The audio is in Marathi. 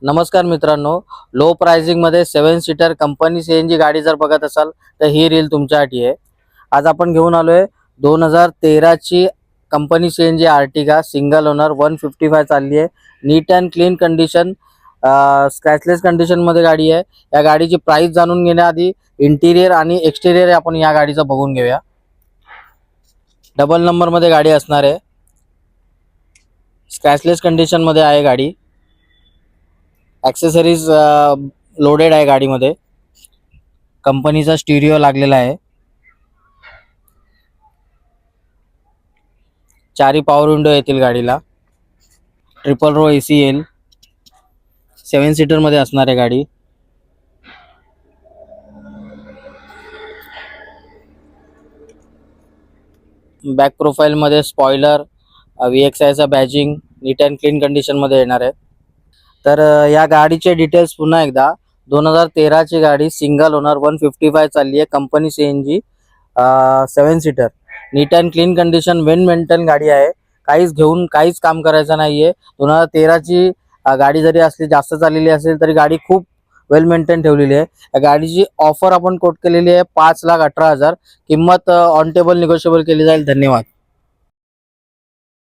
नमस्कार मित्रांनो, लो प्राइसिंग मध्ये 7 सीटर कंपनी सीएनजी गाडी जर बघत असाल तर ही रील तुमच्यासाठी आहे। आज आपण घेऊन आलोय 2013 ची company CNG Ertiga single owner 155 चालली आहे। नीट अँड क्लीन कंडिशन, स्क्रॅचलेस कंडिशन मध्ये गाडी आहे। या गाडीची प्राइस जाणून घेण्याआधी इंटिरियर आणि एक्सटेरियर आपण या गाडीचं बघून घेऊया। डबल नंबर मध्ये गाडी असणार आहे, स्क्रॅचलेस कंडिशन मध्ये आहे गाडी। ॲक्सेसरीज लोडेड आहे गाडीमध्ये। कंपनीचा स्टिरिओ लागलेला आहे। चारी पॉवर विंडो येतील गाडीला। ट्रिपल रो एसी येईल। 7 सीटर मध्ये असणार आहे गाडी। बॅक प्रोफाइल मध्ये स्पॉइलर, VXI चा badging neat and clean condition मध्ये येणार आहे। तर या गाडीचे डिटेल्स पुन्हा एकदा, 2013 ची गाडी सिंगल ओनर 155 चालली आहे, company CNG 7 seater, neat and clean condition, well maintain गाडी आहे। काहीच काम करायचं नाहीये। 2013 ची गाडी जरी असली, जास्त चाललेली असेल तरी गाडी खूप वेल मेंटेन ठेवलेली आहे। या गाडीची ऑफर आपण कोट केलेली आहे 5,18,000। किंमत ऑन टेबल निगोशिएबल केली जाईल। धन्यवाद।